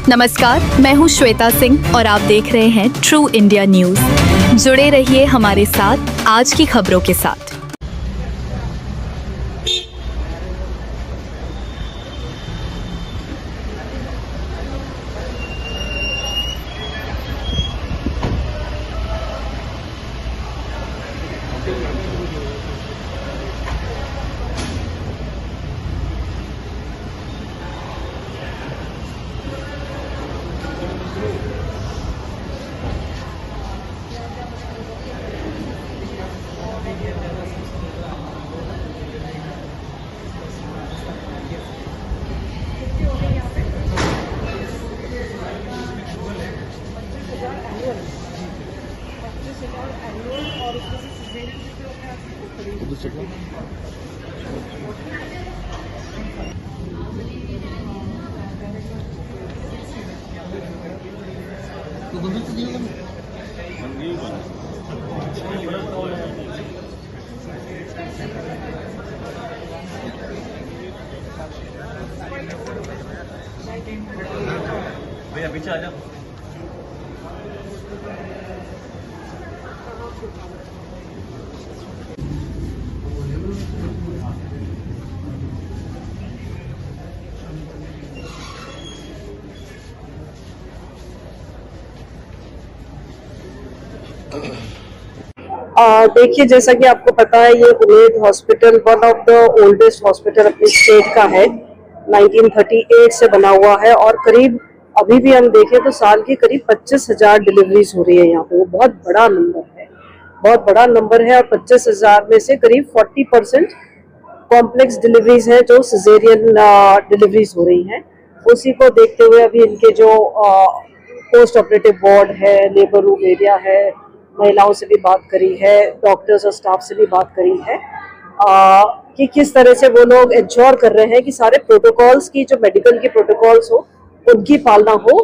नमस्कार, मैं हूं श्वेता सिंह और आप देख रहे हैं ट्रू इंडिया न्यूज। जुड़े रहिए हमारे साथ आज की खबरों के साथ। भैया पीछे आ जाओ। देखिए, जैसा कि आपको पता है, ये Umed hospital one of the oldest hospital अपने स्टेट का है। 1938 से बना हुआ है और करीब अभी भी हम देखें तो साल की करीब 25,000 डिलीवरीज हो रही है यहाँ पे। वो बहुत बड़ा नंबर है, बहुत बड़ा नंबर है। और 25,000 में से करीब 40% कॉम्प्लेक्स डिलीवरीज है, जो सिजेरियन डिलीवरीज हो रही हैं। उसी को देखते हुए अभी इनके जो पोस्ट ऑपरेटिव वार्ड है, लेबर रूम एरिया है, महिलाओं से भी बात करी है, डॉक्टर्स और स्टाफ से भी बात करी है कि किस तरह से वो लोग इंश्योर कर रहे हैं कि सारे प्रोटोकॉल्स की, जो मेडिकल की प्रोटोकॉल्स हो, उनकी पालना हो।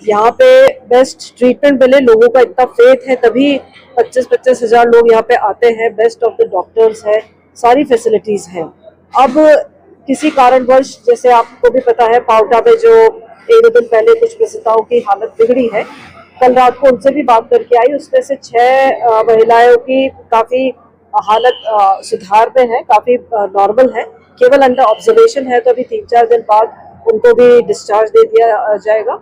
यहाँ पे बेस्ट ट्रीटमेंट मिले, लोगों का इतना फेथ है, तभी 25,000 लोग यहाँ पे आते हैं। बेस्ट ऑफ द डॉक्टर्स है, सारी फैसिलिटीज हैं। अब किसी कारणवश, जैसे आपको भी पता है, पावटा में जो 1-2 दिन पहले कुछ प्रसूताओं की हालत बिगड़ी है, कल रात को उनसे भी बात करके आई। उसमें से 6 महिलाओं की काफी हालत सुधार में है, काफी नॉर्मल है, केवल अंडर ऑब्जर्वेशन है। तो अभी 3-4 दिन बाद उनको भी डिस्चार्ज दे दिया जाएगा।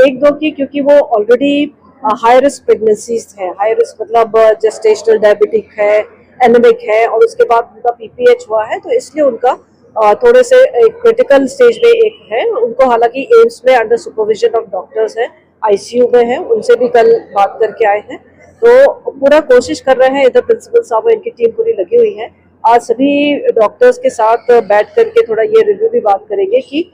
1-2 की, क्योंकि वो ऑलरेडी हाई रिस्क प्रेगनेंसीज है। हाई रिस्क मतलब जेस्टेशनल डायबिटिक है, एनेमिक है, और उसके बाद उनका पीपीएच हुआ है, तो इसलिए उनका थोड़े से क्रिटिकल स्टेज में एक है। उनको हालांकि एम्स में अंडर सुपरविजन ऑफ डॉक्टर्स है, आईसीयू में है। उनसे भी कल बात करके आए हैं, तो पूरा कोशिश कर रहे हैं। इधर प्रिंसिपल साहब और इनकी टीम पूरी लगी हुई है। आज सभी डॉक्टर्स के साथ बैठ करके थोड़ा ये रिव्यू भी बात करेंगे कि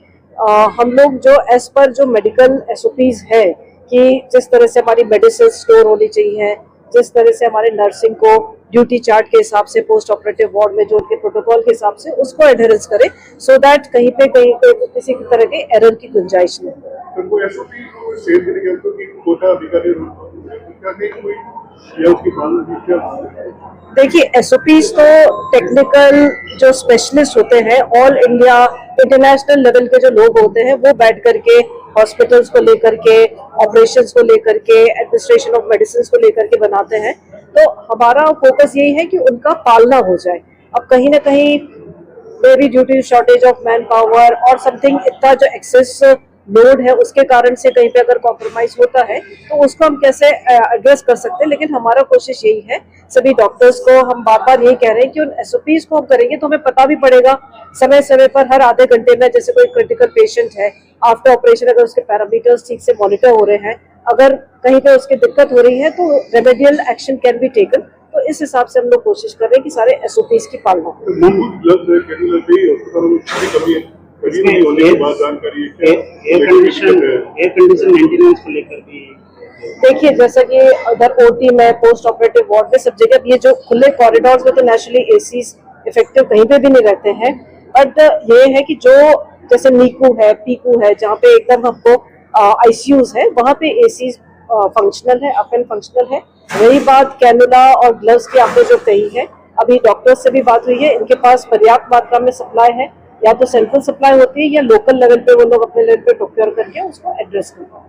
हम लोग जो एज पर जो मेडिकल एसओपीज है, कि जिस तरह से हमारी मेडिसिन स्टोर होनी चाहिए, जिस तरह से हमारे नर्सिंग को ड्यूटी चार्ट के हिसाब से, पोस्ट ऑपरेटिव वार्ड में जो उनके प्रोटोकॉल के हिसाब से, उसको एडहेरेंस करें, सो दैट कहीं पे किसी तरह के एरर की गुंजाइश नहीं हो। देखिए, एसओपीज तो टेक्निकल जो स्पेशलिस्ट होते हैं, ऑल इंडिया इंटरनेशनल लेवल के जो लोग होते हैं, वो बैठ करके हॉस्पिटल्स को लेकर के, ऑपरेशंस को लेकर के, एडमिनिस्ट्रेशन ऑफ मेडिसिन को लेकर के बनाते हैं। तो हमारा फोकस यही है कि उनका पालना हो जाए। अब कहीं ना कहीं maybe due to shortage of manpower और समथिंग, इतना जो एक्सेस लोड है, उसके कारण से कहीं पे अगर कॉम्प्रोमाइज होता है, तो उसको हम कैसे एड्रेस कर सकते हैं। लेकिन हमारा कोशिश यही है, सभी डॉक्टर्स को हम बार बार यही कह रहे हैं कि उन एसओपीज को हम करेंगे तो हमें पता भी पड़ेगा समय समय पर, हर आधे घंटे में, जैसे कोई क्रिटिकल पेशेंट है, आफ्टर ऑपरेशन अगर उसके पैरामीटर्स ठीक से मॉनिटर हो रहे हैं, अगर कहीं पे उसकी दिक्कत हो रही है, तो remedial action can be taken. तो इस हिसाब से हम लोग कोशिश कर रहे हैं कि सारे एसओपीज की पालना हो। देखिए, जैसा कि उधर ओटी में, पोस्ट ऑपरेटिव वार्ड में, सब जगह ये जो खुले कॉरिडोर्स में तो नेचुरली एसीज इफेक्टिव कहीं पे भी नहीं रहते हैं। बट ये है कि जो जैसे नीकू है, पीकू है, जहाँ पे एकदम हमको आईसीयूज है, वहाँ पे एसीज फंक्शनल है, अप एंड फंक्शनल है। रही बात कैनुला और ग्लव्स की, आपने जो कही है, अभी डॉक्टर्स से भी बात हुई है, इनके पास पर्याप्त मात्रा में सप्लाई है। या तो सेंट्रल सप्लाई होती है या लोकल लेवल पे वो लोग अपने लेवल पे प्रोक्योर करके उसको एड्रेस करते हैं।